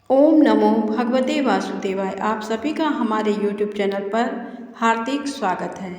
ओम नमो भगवते वासुदेवाय। आप सभी का हमारे YouTube चैनल पर हार्दिक स्वागत है।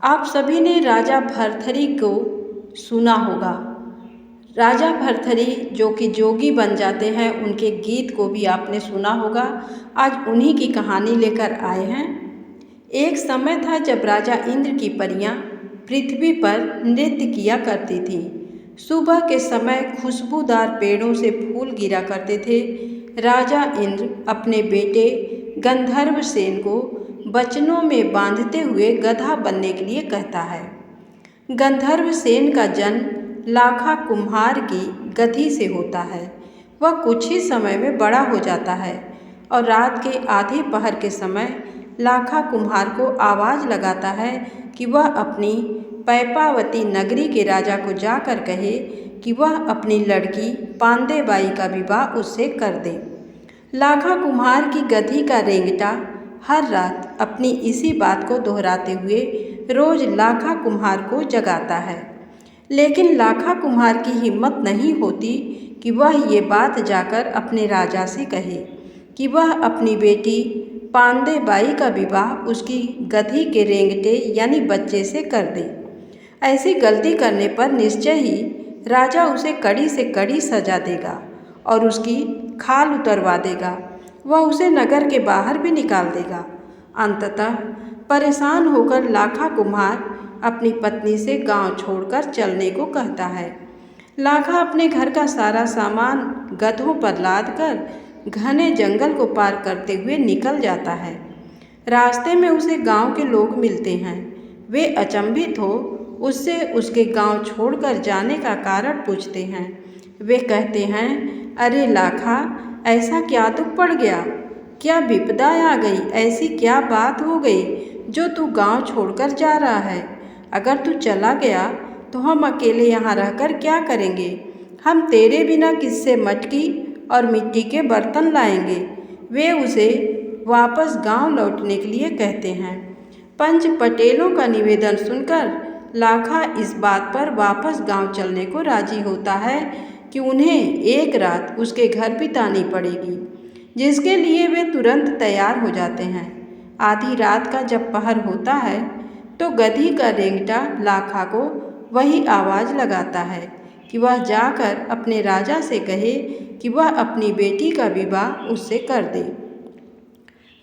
आप सभी ने राजा भर्तृहरि को सुना होगा। राजा भर्तृहरि जो कि जोगी बन जाते हैं, उनके गीत को भी आपने सुना होगा। आज उन्हीं की कहानी लेकर आए हैं। एक समय था जब राजा इंद्र की परियां पृथ्वी पर नृत्य किया करती थीं। सुबह के समय खुशबूदार पेड़ों से फूल गिरा करते थे। राजा इंद्र अपने बेटे गंधर्वसेन को वचनों में बांधते हुए गधा बनने के लिए कहता है। गंधर्वसेन का जन्म लाखा कुम्हार की गधी से होता है। वह कुछ ही समय में बड़ा हो जाता है और रात के आधे पहर के समय लाखा कुम्हार को आवाज़ लगाता है कि वह अपनी पैपावती नगरी के राजा को जाकर कहे कि वह अपनी लड़की पांदे बाई का विवाह उससे कर दे। लाखा कुम्हार की गधी का रेंगटा हर रात अपनी इसी बात को दोहराते हुए रोज लाखा कुम्हार को जगाता है, लेकिन लाखा कुम्हार की हिम्मत नहीं होती कि वह ये बात जाकर अपने राजा से कहे कि वह अपनी बेटी पांदे बाई का विवाह उसकी गधी के रेंगटे यानी बच्चे से कर दे। ऐसी गलती करने पर निश्चय ही राजा उसे कड़ी से कड़ी सजा देगा और उसकी खाल उतरवा देगा। वह उसे नगर के बाहर भी निकाल देगा। अंततः परेशान होकर लाखा कुम्हार अपनी पत्नी से गांव छोड़कर चलने को कहता है। लाखा अपने घर का सारा सामान गधों पर लाद कर घने जंगल को पार करते हुए निकल जाता है। रास्ते में उसे गांव के लोग मिलते हैं। वे अचंभित हो उससे उसके गांव छोड़कर जाने का कारण पूछते हैं। वे कहते हैं, अरे लाखा, ऐसा क्या दुख पड़ गया? क्या विपदा आ गई? ऐसी क्या बात हो गई जो तू गांव छोड़कर जा रहा है? अगर तू चला गया तो हम अकेले यहाँ रहकर क्या करेंगे? हम तेरे बिना किससे मटकी और मिट्टी के बर्तन लाएंगे? वे उसे वापस गांव लौटने के लिए कहते हैं। पंच पटेलों का निवेदन सुनकर लाखा इस बात पर वापस गांव चलने को राजी होता है कि उन्हें एक रात उसके घर बितानी पड़ेगी, जिसके लिए वे तुरंत तैयार हो जाते हैं। आधी रात का जब पहर होता है तो गधी का रेंगटा लाखा को वही आवाज़ लगाता है कि वह जाकर अपने राजा से कहे कि वह अपनी बेटी का विवाह उससे कर दे।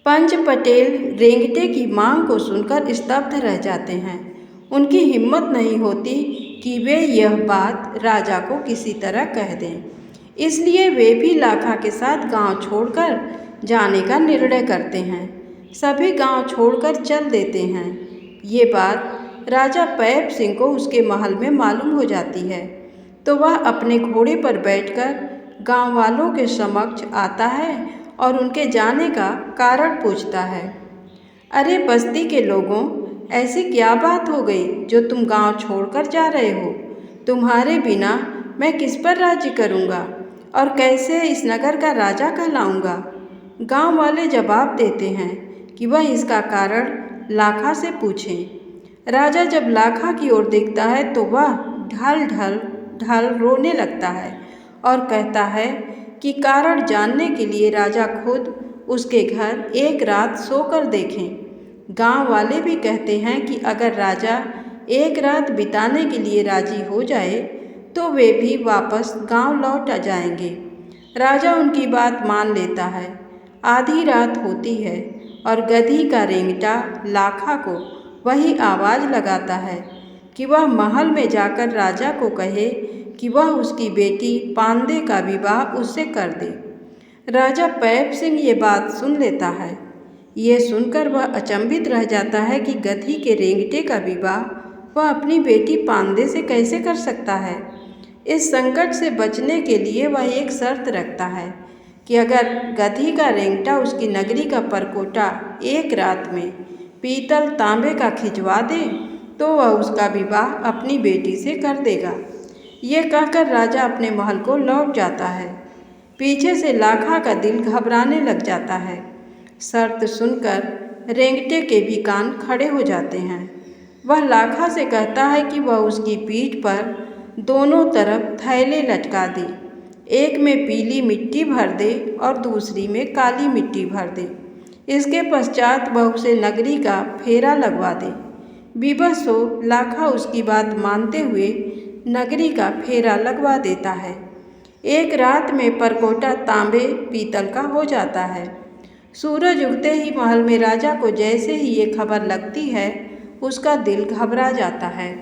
पंच पटेल रेंगटे की मांग को सुनकर स्तब्ध रह जाते हैं। उनकी हिम्मत नहीं होती कि वे यह बात राजा को किसी तरह कह दें, इसलिए वे भी लाखा के साथ गांव छोड़कर जाने का निर्णय करते हैं। सभी गांव छोड़कर चल देते हैं। ये बात राजा पैप सिंह को उसके महल में मालूम हो जाती है, तो वह अपने घोड़े पर बैठकर गांव वालों के समक्ष आता है और उनके जाने का कारण पूछता है। अरे बस्ती के लोगों, ऐसी क्या बात हो गई जो तुम गांव छोड़कर जा रहे हो? तुम्हारे बिना मैं किस पर राज्य करूंगा और कैसे इस नगर का राजा कहलाऊंगा? गांव वाले जवाब देते हैं कि वह इसका कारण लाखा से पूछें। राजा जब लाखा की ओर देखता है तो वह ढल ढल ढल रोने लगता है और कहता है कि कारण जानने के लिए राजा खुद उसके घर एक रात सोकर देखें। गांव वाले भी कहते हैं कि अगर राजा एक रात बिताने के लिए राजी हो जाए तो वे भी वापस गांव लौट आ जाएंगे। राजा उनकी बात मान लेता है। आधी रात होती है और गधी का रेंगटा लाखा को वही आवाज़ लगाता है कि वह महल में जाकर राजा को कहे कि वह उसकी बेटी पांदे का विवाह उससे कर दे। राजा पैप सिंह ये बात सुन लेता है। ये सुनकर वह अचंभित रह जाता है कि गधी के रेंगटे का विवाह वह अपनी बेटी पांदे से कैसे कर सकता है। इस संकट से बचने के लिए वह एक शर्त रखता है कि अगर गधी का रेंगटा उसकी नगरी का परकोटा एक रात में पीतल तांबे का खिंचवा दे तो वह उसका विवाह अपनी बेटी से कर देगा। ये कहकर राजा अपने महल को लौट जाता है। पीछे से लाखा का दिल घबराने लग जाता है। शर्त सुनकर रेंगटे के भी कान खड़े हो जाते हैं। वह लाखा से कहता है कि वह उसकी पीठ पर दोनों तरफ थैले लटका दे एक में पीली मिट्टी भर दे और दूसरी में काली मिट्टी भर दे। इसके पश्चात वह उसे नगरी का फेरा लगवा दे। विवश हो लाखा उसकी बात मानते हुए नगरी का फेरा लगवा देता है। एक रात में परकोटा तांबे पीतल का हो जाता है। सूरज उगते ही महल में राजा को जैसे ही ये खबर लगती है, उसका दिल घबरा जाता है।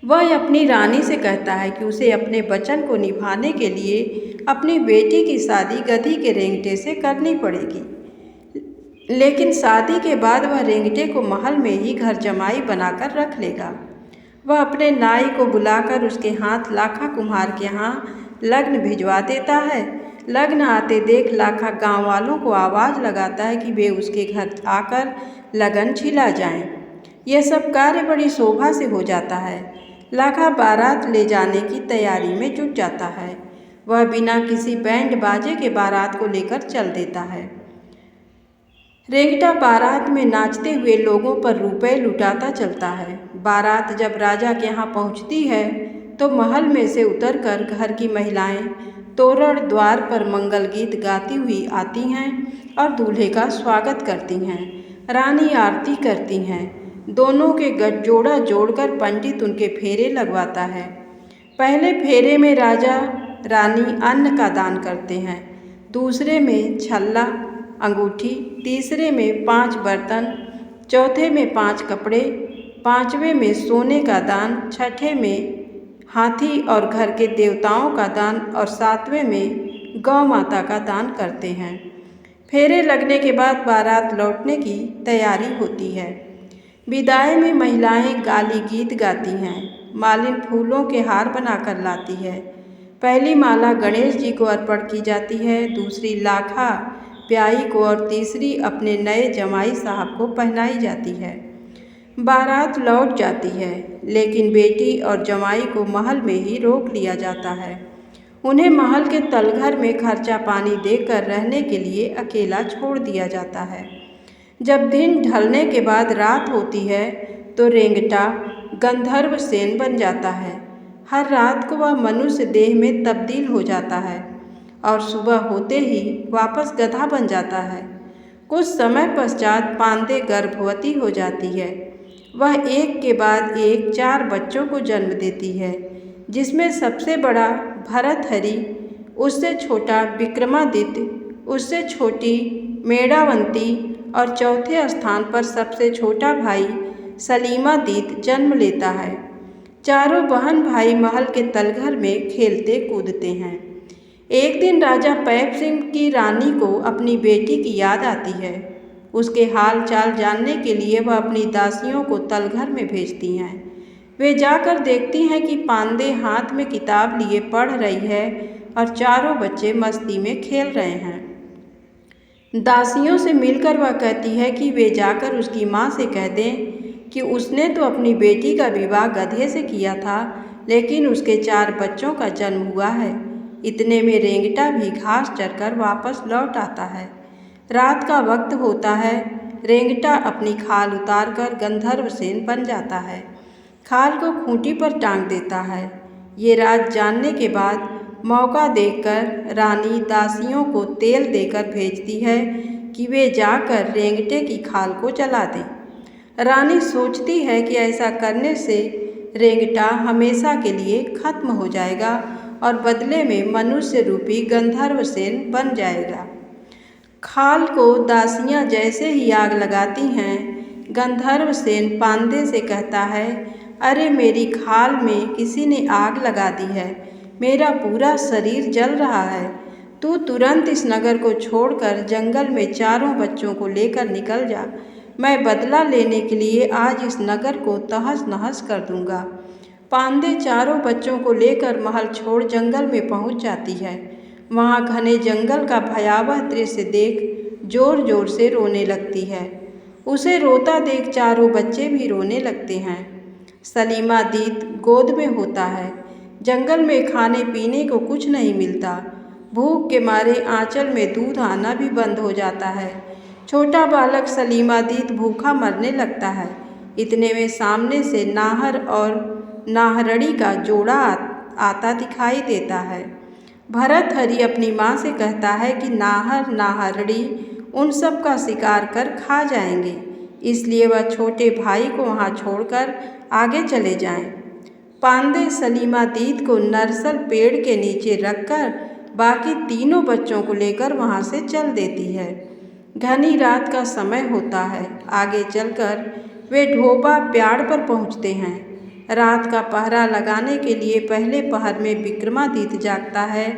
वह अपनी रानी से कहता है कि उसे अपने वचन को निभाने के लिए अपनी बेटी की शादी गधी के रेंगटे से करनी पड़ेगी। लेकिन शादी के बाद वह रेंगटे को महल में ही घर जमाई बनाकर रख लेगा। वह अपने नाई को बुलाकर उसके हाथ लाखा कुम्हार के यहाँ लग्न भिजवा देता है। लग्न आते देख लाखा गांव वालों को आवाज़ लगाता है कि वे उसके घर आकर लगन छिला जाएं। यह सब कार्य बड़ी शोभा से हो जाता है। लाखा बारात ले जाने की तैयारी में जुट जाता है। वह बिना किसी बैंड बाजे के बारात को लेकर चल देता है। रेंगटा बारात में नाचते हुए लोगों पर रुपए लुटाता चलता है। बारात जब राजा के यहाँ पहुँचती है तो महल में से उतरकर घर की महिलाएं तोरण द्वार पर मंगल गीत गाती हुई आती हैं और दूल्हे का स्वागत करती हैं। रानी आरती करती हैं। दोनों के गठजोड़ा जोड़कर पंडित उनके फेरे लगवाता है। पहले फेरे में राजा रानी अन्न का दान करते हैं, दूसरे में छल्ला अंगूठी, तीसरे में 5 बर्तन, चौथे में 5 कपड़े, 5वें में सोने का दान, छठे में हाथी और घर के देवताओं का दान और 7वें में गौ माता का दान करते हैं। फेरे लगने के बाद बारात लौटने की तैयारी होती है। विदाई में महिलाएं गाली गीत गाती हैं। मालिन फूलों के हार बनाकर लाती है। पहली माला गणेश जी को अर्पण की जाती है, दूसरी लाखा ब्याही को और तीसरी अपने नए जमाई साहब को पहनाई जाती है। बारात लौट जाती है, लेकिन बेटी और जमाई को महल में ही रोक लिया जाता है। उन्हें महल के तलघर में खर्चा पानी देकर रहने के लिए अकेला छोड़ दिया जाता है। जब दिन ढलने के बाद रात होती है तो रेंगटा गंधर्व सेन बन जाता है। हर रात को वह मनुष्य देह में तब्दील हो जाता है और सुबह होते ही वापस गधा बन जाता है। कुछ समय पश्चात पांदे गर्भवती हो जाती है। वह एक के बाद एक 4 बच्चों को जन्म देती है, जिसमें सबसे बड़ा भरथरी, उससे छोटा विक्रमादित्य, उससे छोटी मेढ़ावंती और चौथे स्थान पर सबसे छोटा भाई सलीमादित्य जन्म लेता है। चारों बहन भाई महल के तलघर में खेलते कूदते हैं। एक दिन राजा पैप सिंह की रानी को अपनी बेटी की याद आती है। उसके हाल चाल जानने के लिए वह अपनी दासियों को तलघर में भेजती हैं। वे जाकर देखती हैं कि पांदे हाथ में किताब लिए पढ़ रही है और चारों बच्चे मस्ती में खेल रहे हैं। दासियों से मिलकर वह कहती है कि वे जाकर उसकी माँ से कह दें कि उसने तो अपनी बेटी का विवाह गधे से किया था, लेकिन उसके 4 बच्चों का जन्म हुआ है। इतने में रेंगटा भी घास चरकर वापस लौट आता है। रात का वक्त होता है। रेंगटा अपनी खाल उतारकर गंधर्व सेन बन जाता है। खाल को खूंटी पर टांग देता है। ये राज जानने के बाद मौका देखकर रानी दासियों को तेल देकर भेजती है कि वे जाकर रेंगटे की खाल को जला दें। रानी सोचती है कि ऐसा करने से रेंगटा हमेशा के लिए खत्म हो जाएगा और बदले में मनुष्य रूपी गंधर्व सेन बन जाएगा। खाल को दासियां जैसे ही आग लगाती हैं, गंधर्व सेन पांदे से कहता है, अरे मेरी खाल में किसी ने आग लगा दी है, मेरा पूरा शरीर जल रहा है। तू तुरंत इस नगर को छोड़कर जंगल में चारों बच्चों को लेकर निकल जा। मैं बदला लेने के लिए आज इस नगर को तहस नहस कर दूंगा। पांदे चारों बच्चों को लेकर महल छोड़ जंगल में पहुंच जाती है। वहां घने जंगल का भयावह दृश्य देख जोर जोर से रोने लगती है। उसे रोता देख चारों बच्चे भी रोने लगते हैं। सलीमादित्य गोद में होता है। जंगल में खाने पीने को कुछ नहीं मिलता। भूख के मारे आंचल में दूध आना भी बंद हो जाता है। छोटा बालक सलीमादित्य भूखा मरने लगता है। इतने में सामने से नाहर और नाहरड़ी का जोड़ा आता दिखाई देता है। भर्तहरि अपनी माँ से कहता है कि नाहर नाहरड़ी उन सब का शिकार कर खा जाएंगे, इसलिए वह छोटे भाई को वहाँ छोड़कर आगे चले जाएं। पांदे सलीमा दीद को नरसल पेड़ के नीचे रखकर बाकी तीनों बच्चों को लेकर वहाँ से चल देती है। घनी रात का समय होता है। आगे चलकर वे ढोबा प्याड़ पर पहुँचते हैं। रात का पहरा लगाने के लिए पहले पहर में विक्रमादित्य जागता है।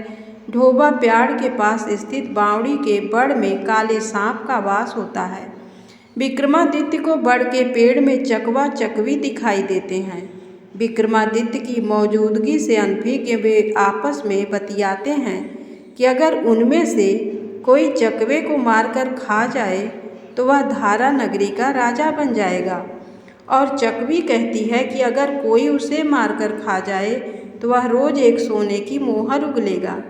ढोबा प्याड़ के पास स्थित बावड़ी के बड़ में काले सांप का वास होता है। विक्रमादित्य को बड़ के पेड़ में चकवा चकवी दिखाई देते हैं। विक्रमादित्य की मौजूदगी से अनभिज्ञ वे आपस में बतियाते हैं कि अगर उनमें से कोई चकवे को मारकर खा जाए तो वह धारा नगरी का राजा बन जाएगा, और चकवी कहती है कि अगर कोई उसे मारकर खा जाए तो वह रोज एक सोने की मोहर उगलेगा।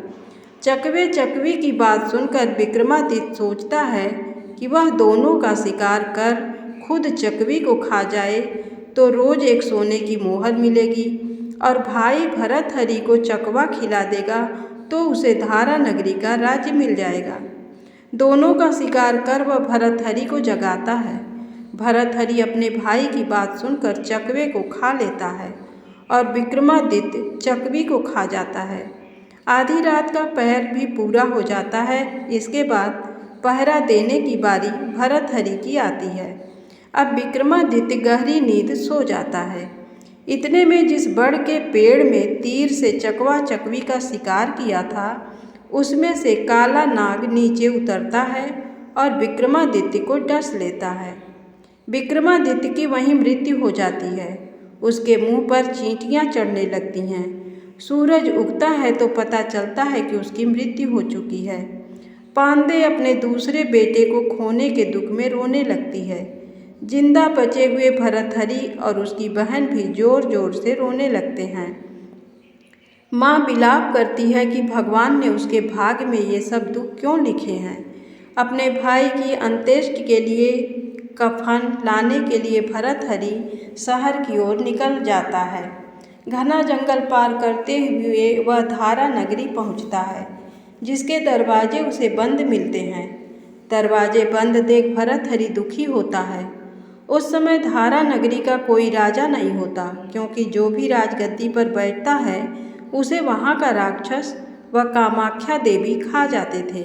चकवे चकवी की बात सुनकर विक्रमादित्य सोचता है कि वह दोनों का शिकार कर खुद चकवी को खा जाए तो रोज एक सोने की मोहर मिलेगी, और भाई भर्तहरि को चकवा खिला देगा तो उसे धारा नगरी का राज्य मिल जाएगा। दोनों का शिकार कर वह भर्तहरि को जगाता है। भर्तहरि अपने भाई की बात सुनकर चकवे को खा लेता है और विक्रमादित्य चकवी को खा जाता है। आधी रात का पहर भी पूरा हो जाता है। इसके बाद पहरा देने की बारी भर्तहरि की आती है। अब विक्रमादित्य गहरी नींद सो जाता है। इतने में जिस बड़ के पेड़ में तीर से चकवा चकवी का शिकार किया था, उसमें से काला नाग नीचे उतरता है और विक्रमादित्य को डस लेता है। विक्रमादित्य की वहीं मृत्यु हो जाती है। उसके मुंह पर चींटियां चढ़ने लगती हैं। सूरज उगता है तो पता चलता है कि उसकी मृत्यु हो चुकी है। पांदे अपने दूसरे बेटे को खोने के दुख में रोने लगती है। जिंदा बचे हुए भर्तहरि और उसकी बहन भी जोर जोर से रोने लगते हैं। माँ विलाप करती है कि भगवान ने उसके भाग्य में ये सब दुख क्यों लिखे हैं। अपने भाई की अंत्येष्टि के लिए कफन लाने के लिए भर्तहरि शहर की ओर निकल जाता है। घना जंगल पार करते हुए वह धारा नगरी पहुँचता है, जिसके दरवाजे उसे बंद मिलते हैं। दरवाजे बंद देख भर्तहरि दुखी होता है। उस समय धारा नगरी का कोई राजा नहीं होता, क्योंकि जो भी राजगद्दी पर बैठता है उसे वहाँ का राक्षस व कामाख्या देवी खा जाते थे।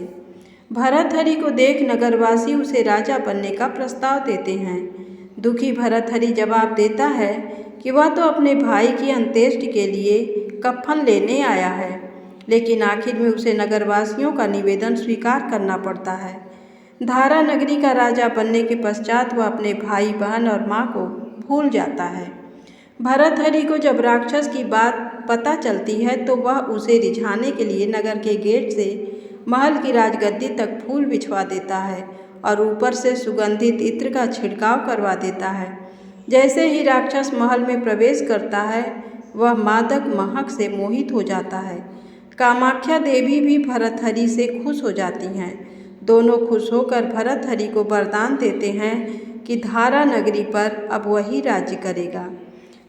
भर्तहरि को देख नगरवासी उसे राजा बनने का प्रस्ताव देते हैं। दुखी भर्तहरि जवाब देता है कि वह तो अपने भाई की अंत्येष्टि के लिए कफन लेने आया है, लेकिन आखिर में उसे नगरवासियों का निवेदन स्वीकार करना पड़ता है। धारा नगरी का राजा बनने के पश्चात वह अपने भाई बहन और माँ को भूल जाता है। भर्तहरि को जब राक्षस की बात पता चलती है तो वह उसे रिझाने के लिए नगर के गेट से महल की राजगद्दी तक फूल बिछवा देता है और ऊपर से सुगंधित इत्र का छिड़काव करवा देता है। जैसे ही राक्षस महल में प्रवेश करता है, वह मादक महक से मोहित हो जाता है। कामाख्या देवी भी भर्तहरि से खुश हो जाती हैं। दोनों खुश होकर भर्तहरि को वरदान देते हैं कि धारा नगरी पर अब वही राज्य करेगा।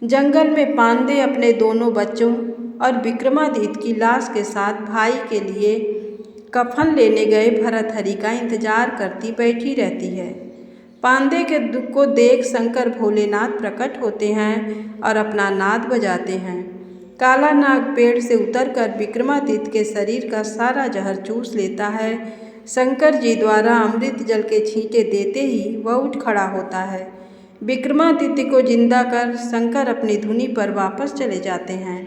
जंगल में पांदे अपने दोनों बच्चों और विक्रमादित्य की लाश के साथ भाई के लिए कफन लेने गए भर्तहरि का इंतजार करती बैठी रहती है। पांदे के दुख को देख शंकर भोलेनाथ प्रकट होते हैं और अपना नाद बजाते हैं। काला नाग पेड़ से उतरकर विक्रमादित्य के शरीर का सारा जहर चूस लेता है। शंकर जी द्वारा अमृत जल के छींटे देते ही वह उठ खड़ा होता है। विक्रमादित्य को जिंदा कर शंकर अपनी धुनी पर वापस चले जाते हैं।